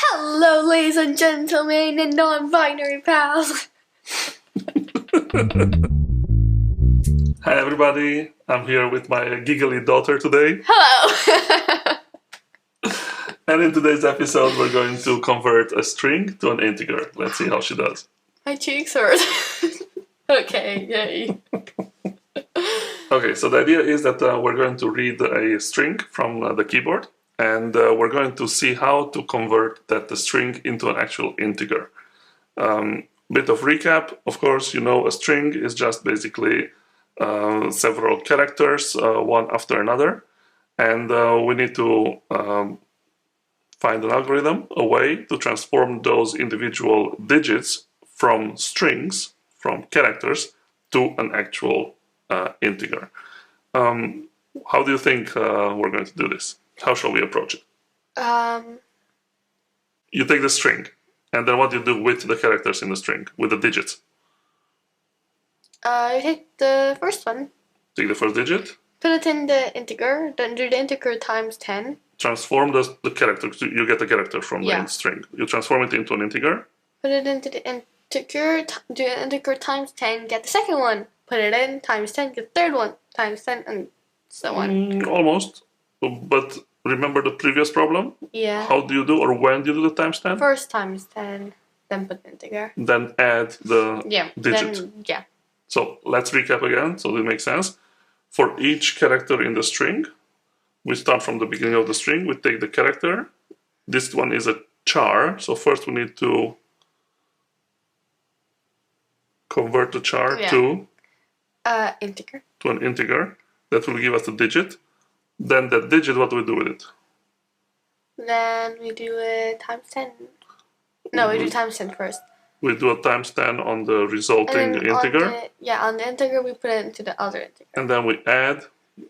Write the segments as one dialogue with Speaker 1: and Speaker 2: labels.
Speaker 1: Hello, ladies and gentlemen, and non-binary pals.
Speaker 2: Hi everybody, I'm here with my giggly daughter today.
Speaker 1: Hello.
Speaker 2: And in today's episode we're going to convert a string to an integer. Let's see how she does.
Speaker 1: My cheeks hurt. Okay, yay.
Speaker 2: Okay, so the idea is that we're going to read a string from the keyboard, and we're going to see how to convert that string into an actual integer. Bit of recap, of course, you know a string is just basically several characters, one after another, and we need to find an algorithm, a way to transform those individual digits from strings, from characters, to an actual integer. How do you think we're going to do this? How shall we approach it? You take the string, and then what do you do with the characters in the string, with the digits?
Speaker 1: You take the first one,
Speaker 2: Take the first digit,
Speaker 1: put it in the integer, then do the integer times 10.
Speaker 2: transform the character, you get the character from the string. You transform it into an integer.
Speaker 1: Put it into the integer, do the integer times 10, get the second one. Put it in, times 10, get the third one, times 10, and so on.
Speaker 2: Almost. But remember the previous problem?
Speaker 1: Yeah.
Speaker 2: How do you do, or when do you do the times 10?
Speaker 1: First times 10, then put the integer.
Speaker 2: Then add the digit.
Speaker 1: Then,
Speaker 2: So let's recap again, so it makes sense. For each character in the string, we start from the beginning of the string, we take the character. This one is a char, so first we need to convert the char to
Speaker 1: integer.
Speaker 2: To an integer. That will give us a digit. Then that digit, what do we do with it?
Speaker 1: Then we do it times 10. No, we do times 10 first.
Speaker 2: We do a times 10 on the resulting integer.
Speaker 1: On the integer, we put it into the other integer.
Speaker 2: And then we add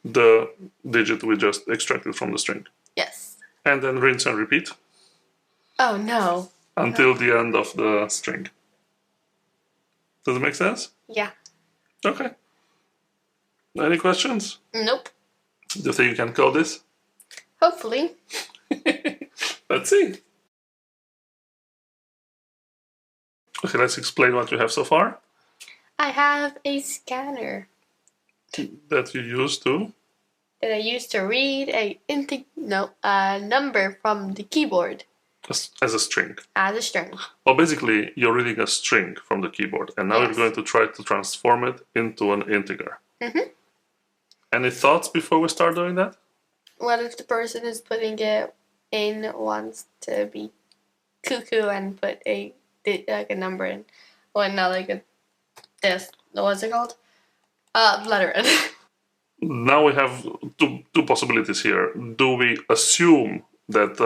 Speaker 2: the digit we just extracted from the string.
Speaker 1: Yes.
Speaker 2: And then rinse and repeat.
Speaker 1: Oh, no.
Speaker 2: Until the end of the string. Does it make sense?
Speaker 1: Yeah.
Speaker 2: Okay. Any questions?
Speaker 1: Nope.
Speaker 2: Do you think you can code this?
Speaker 1: Hopefully.
Speaker 2: Let's see. Okay, let's explain what you have so far.
Speaker 1: I have a scanner
Speaker 2: that you use to?
Speaker 1: That I use to read a number from the keyboard.
Speaker 2: As a string.
Speaker 1: As a string.
Speaker 2: Well, basically, you're reading a string from the keyboard, and now you're going to try to transform it into an integer.
Speaker 1: Mm-hmm.
Speaker 2: Any thoughts before we start doing that?
Speaker 1: What if the person who's putting it in wants to be cuckoo and put a number in? Well, not like what's it called? Letter in.
Speaker 2: Now we have two possibilities here. Do we assume that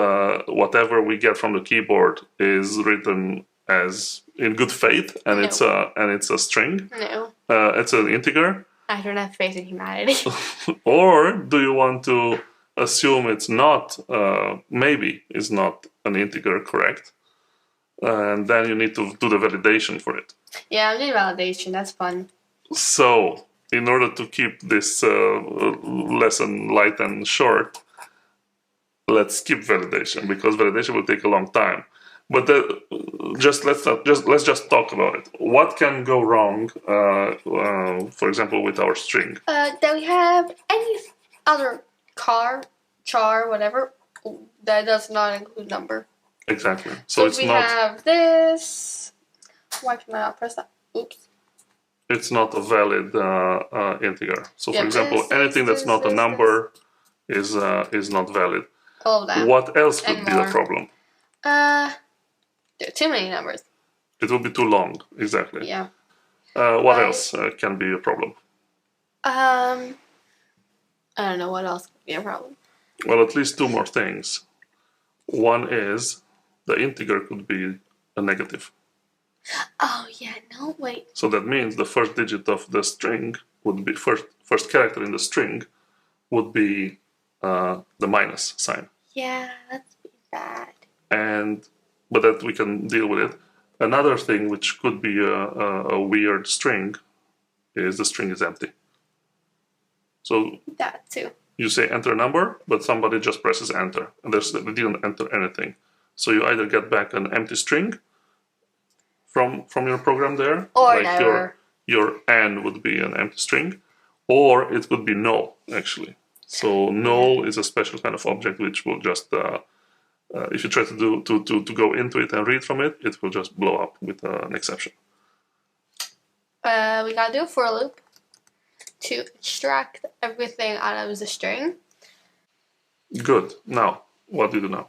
Speaker 2: whatever we get from the keyboard is written as in good faith, and it's a string?
Speaker 1: No.
Speaker 2: It's an integer.
Speaker 1: I don't have faith in humanity.
Speaker 2: Or do you want to assume it's not? Maybe it's not an integer, correct? And then you need to do the validation for it.
Speaker 1: Yeah, I'm doing validation. That's fun.
Speaker 2: So, in order to keep this lesson light and short, let's skip validation, because validation will take a long time. But let's just talk about it. What can go wrong, for example, with our string?
Speaker 1: That we have any other char, whatever, that does not include number.
Speaker 2: Exactly. So it's
Speaker 1: we
Speaker 2: not.
Speaker 1: Have this. Why can I not press that? Oops.
Speaker 2: It's not a valid integer. So, for example, anything that's not a number is not valid.
Speaker 1: All of that.
Speaker 2: What else could be the problem?
Speaker 1: There are too many numbers.
Speaker 2: It will be too long. Exactly.
Speaker 1: Yeah.
Speaker 2: What else can be a problem?
Speaker 1: I don't know what else could be a problem.
Speaker 2: Well, at least two more things. One is the integer could be a negative.
Speaker 1: Oh yeah, no wait.
Speaker 2: So that means the first digit of the string would be first character in the string would be the minus sign.
Speaker 1: Yeah, that's bad.
Speaker 2: But that we can deal with it. Another thing which could be a weird string is the string is empty. So
Speaker 1: that too.
Speaker 2: You say enter number, but somebody just presses enter, and they didn't enter anything. So you either get back an empty string from your program there,
Speaker 1: Or
Speaker 2: like
Speaker 1: never.
Speaker 2: your "and" would be an empty string, or it would be null actually. So null is a special kind of object which will just if you try to go into it and read from it, it will just blow up with an exception.
Speaker 1: We gotta do a for loop to extract everything out of the string.
Speaker 2: Good. Now, what do you do now?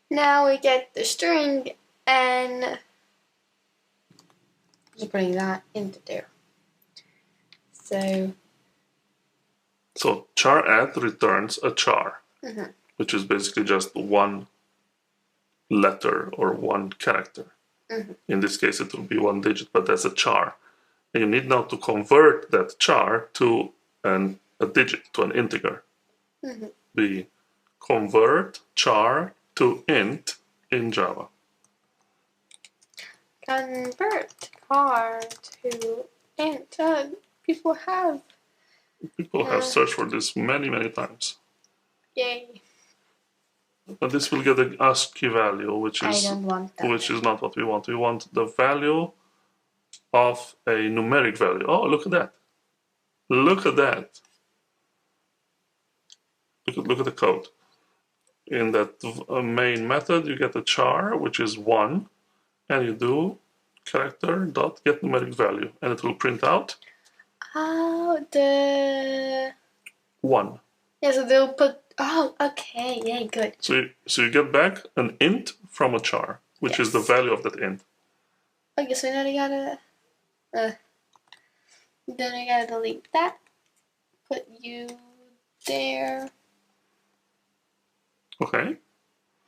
Speaker 1: Now we get the string and just putting that into there. So
Speaker 2: char add returns a char, which is basically just one letter or one character. In this case, it will be one digit, but that's a char. And you need now to convert that char to a digit, to an integer. We convert char to int in Java.
Speaker 1: convert char to int. People have
Speaker 2: searched for this many, many times.
Speaker 1: Yay.
Speaker 2: But this will get an ASCII value, which
Speaker 1: I
Speaker 2: is
Speaker 1: don't want that.
Speaker 2: which is not what we want. We want the value of a numeric value. Oh, look at that! Look at that! Look at the code. In that main method, you get a char, which is 1, and you do character dot get numeric value, and it will print out
Speaker 1: the
Speaker 2: 1.
Speaker 1: yeah. So they'll put. Oh, okay. Yay, good.
Speaker 2: So you get back an int from a char, which is the value of that int.
Speaker 1: Okay, so now I gotta. Then I gotta delete that. Put you there.
Speaker 2: Okay.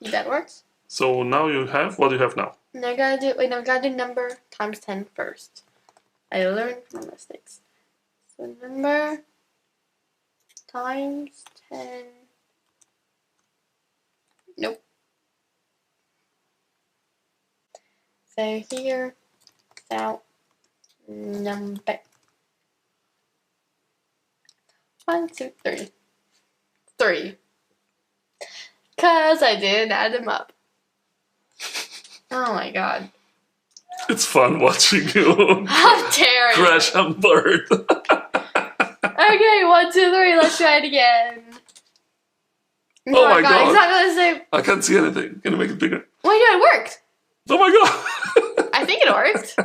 Speaker 1: That works.
Speaker 2: So now you have, what do you have now?
Speaker 1: And I gotta do. Wait, no, I gotta do number times 10 first. I learned from my mistakes. So number times 10. Nope. So here, without number. 1, 2, 3. 3. Cause I didn't add them up. Oh my god.
Speaker 2: It's fun watching you
Speaker 1: How dare you?
Speaker 2: crash and burn.
Speaker 1: Okay, 1, 2, 3, let's try it again.
Speaker 2: Oh my god.
Speaker 1: Exactly the same.
Speaker 2: I can't see anything. Can you make it bigger?
Speaker 1: Wait, no, it worked.
Speaker 2: Oh my god.
Speaker 1: I think it worked.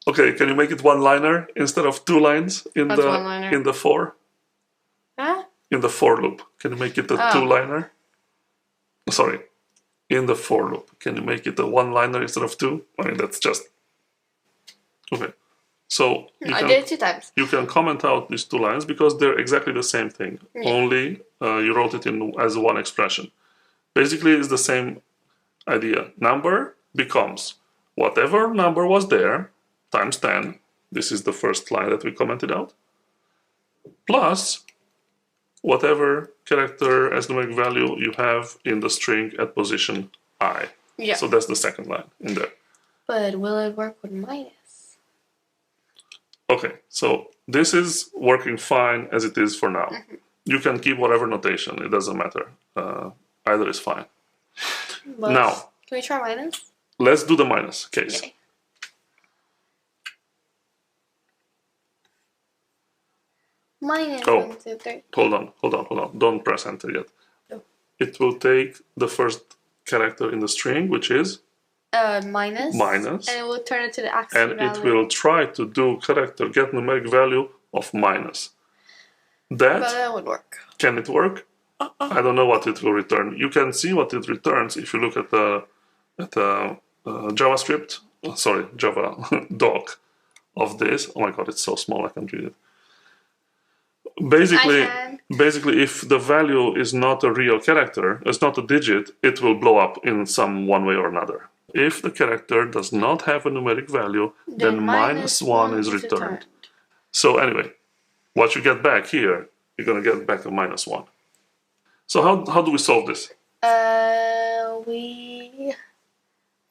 Speaker 2: Okay, can you make it one liner instead of 2 lines in
Speaker 1: What's one liner?
Speaker 2: in the for?
Speaker 1: Huh?
Speaker 2: In the for loop. Can you make it a 2-liner? Sorry. In the for loop. Can you make it a 1-liner instead of 2? I mean, that's just... Okay. So
Speaker 1: I did it 2 times.
Speaker 2: you can comment out these 2 lines because they're exactly the same thing. Yeah. Only you wrote it in as one expression. Basically, it's the same idea. Number becomes whatever number was there times 10. This is the first line that we commented out. Plus whatever character as numeric value you have in the string at position I.
Speaker 1: Yeah.
Speaker 2: So that's the second line in there.
Speaker 1: But will it work with minus?
Speaker 2: Okay, so this is working fine as it is for now. You can keep whatever notation, it doesn't matter. Either is fine.
Speaker 1: But
Speaker 2: now,
Speaker 1: can we try minus?
Speaker 2: Let's do the minus case.
Speaker 1: Okay. Minus 1, 2, 3.
Speaker 2: Hold on. Don't press enter yet.
Speaker 1: No.
Speaker 2: It will take the first character in the string, which is
Speaker 1: minus.
Speaker 2: Minus.
Speaker 1: And it will turn it to the ASCII
Speaker 2: and
Speaker 1: value.
Speaker 2: it will try to do character get numeric value of minus.
Speaker 1: But that would work.
Speaker 2: Can it work? I don't know what it will return. You can see what it returns if you look at the JavaScript, sorry, Java doc of this. Oh my god, it's so small I can't read it. Basically, if the value is not a real character, it's not a digit, it will blow up in some one way or another. If the character does not have a numeric value, then -1 is returned. So anyway, what you get back here, you're going to get back a -1. So how do we solve this?
Speaker 1: We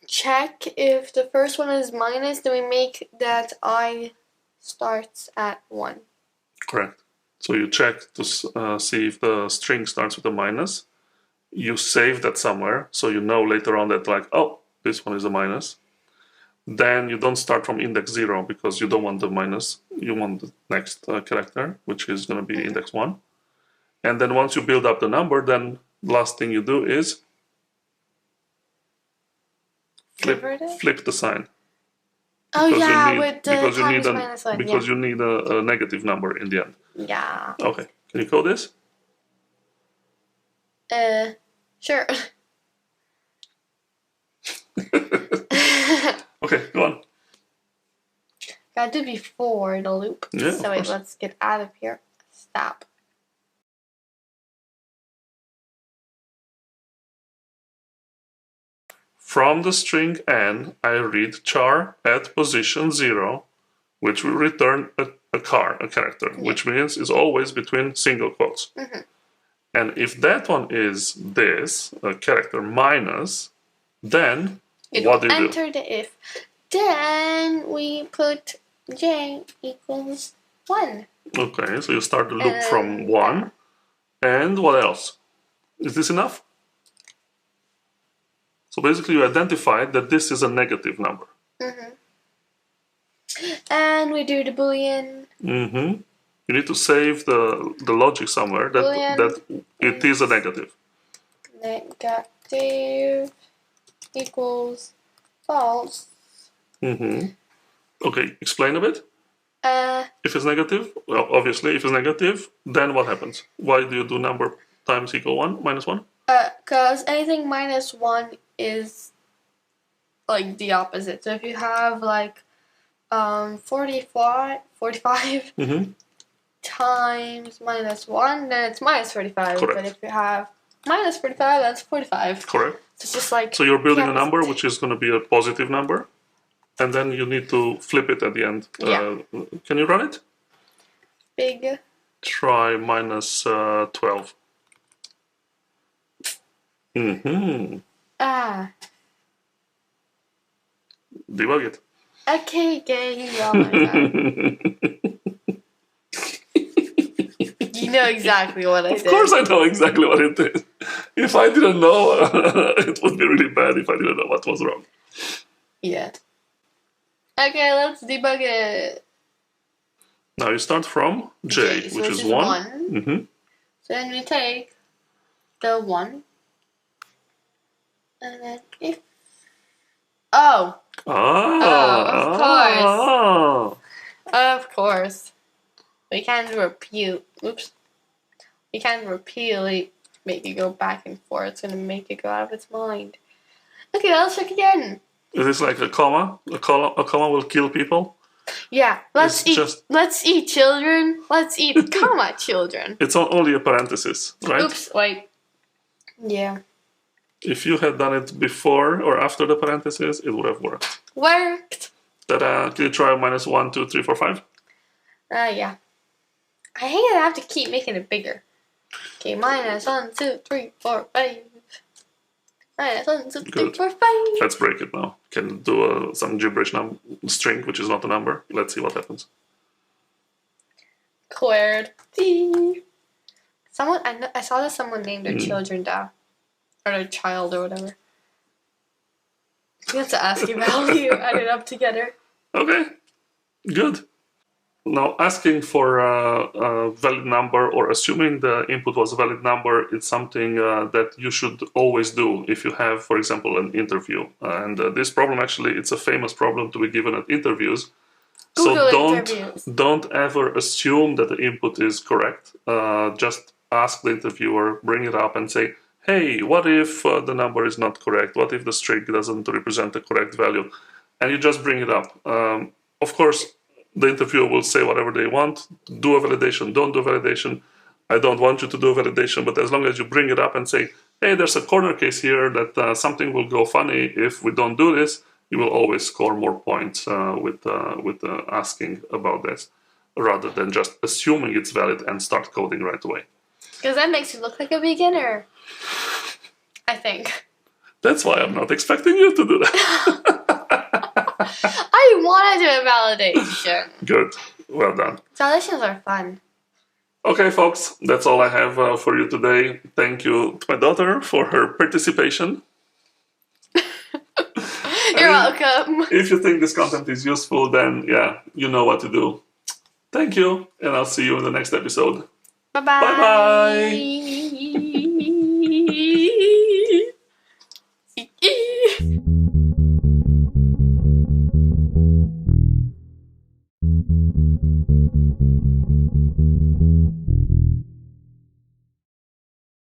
Speaker 1: check if the first one is minus, then we make that I starts at 1.
Speaker 2: Correct. So you check to see if the string starts with a minus, you save that somewhere, so you know later on that like, oh, this one is a minus. Then you don't start from index 0 because you don't want the minus. You want the next character, which is going to be index 1. And then once you build up the number, then the last thing you do is flip the sign.
Speaker 1: Oh yeah, with the
Speaker 2: because
Speaker 1: times minus 1.
Speaker 2: Because you need a negative number in the end.
Speaker 1: Yeah.
Speaker 2: Okay, can you code this?
Speaker 1: Sure.
Speaker 2: Okay, go on.
Speaker 1: Gotta do before the loop.
Speaker 2: Yeah,
Speaker 1: so wait, let's get out of here. Stop.
Speaker 2: From the string n, I read char at position 0, which will return a character, which means is always between single quotes. And if that one is this, a character minus, then what do you do?
Speaker 1: Enter the if. Then we put j equals 1.
Speaker 2: Okay, so you start the loop from 1. And what else? Is this enough? So basically you identified that this is a negative number.
Speaker 1: And we do the boolean.
Speaker 2: You need to save the logic somewhere that it is a negative.
Speaker 1: Negative equals false.
Speaker 2: Okay, explain a bit. If it's negative, well, obviously, if it's negative, then what happens? Why do you do number times equal 1, minus 1?
Speaker 1: Because anything minus 1 is like the opposite. So if you have like 45 times minus 1, then it's minus 45.
Speaker 2: Correct.
Speaker 1: But if you have minus 45, that's 45.
Speaker 2: Correct.
Speaker 1: So it's just like...
Speaker 2: So you're building a number which is going to be a positive number, and then you need to flip it at the end. Can you run it?
Speaker 1: Big.
Speaker 2: Try minus 12. Debug it.
Speaker 1: Okay, game. Oh my god. You know exactly what I did.
Speaker 2: Of course I know exactly what it is. If I didn't know, it would be really bad if I didn't know what was wrong.
Speaker 1: Yeah. Okay, let's debug it.
Speaker 2: Now you start from J,
Speaker 1: so
Speaker 2: which is 1.
Speaker 1: So then we take the 1. And then if... Oh! Of course. We can't repeal... Oops. We can't repeatedly make it go back and forth. It's going to make it go out of its mind. Okay, let's check again.
Speaker 2: Is this like a comma? A comma will kill people?
Speaker 1: Yeah, let's eat, children. Let's eat, comma, children.
Speaker 2: It's only a parenthesis, right?
Speaker 1: Oops, wait. Yeah.
Speaker 2: If you had done it before or after the parenthesis, it would have worked.
Speaker 1: Worked.
Speaker 2: Can you try minus 1, 2, 3, 4, 5?
Speaker 1: Yeah. I hate it. I have to keep making it bigger. Okay, minus 1, 2, 3, 4, 5. Minus 1, 2, 3, 4, 5.
Speaker 2: Let's break it now. Can do some gibberish string, which is not a number. Let's see what happens.
Speaker 1: QWERTY. I saw that someone named their children Da. Or their child or whatever. We have to ask you value, add it up together.
Speaker 2: Okay, good. Now, asking for a valid number or assuming the input was a valid number is something that you should always do if you have, for example, an interview. And this problem, actually, it's a famous problem to be given at interviews.
Speaker 1: Google
Speaker 2: so don't ever assume that the input is correct. Just ask the interviewer, bring it up and say, hey, what if the number is not correct? What if the string doesn't represent the correct value? And you just bring it up. Of course, the interviewer will say whatever they want. Do a validation, don't do a validation. I don't want you to do a validation, but as long as you bring it up and say, hey, there's a corner case here that something will go funny if we don't do this, you will always score more points with asking about this, rather than just assuming it's valid and start coding right away.
Speaker 1: Because that makes you look like a beginner, I think.
Speaker 2: That's why I'm not expecting you to do that.
Speaker 1: I want to do a validation.
Speaker 2: Good. Well done.
Speaker 1: Validations are fun.
Speaker 2: Okay, folks, that's all I have for you today. Thank you to my daughter for her participation.
Speaker 1: You're welcome.
Speaker 2: If you think this content is useful, then yeah, you know what to do. Thank you, and I'll see you in the next episode.
Speaker 1: Bye-bye.
Speaker 2: Bye-bye.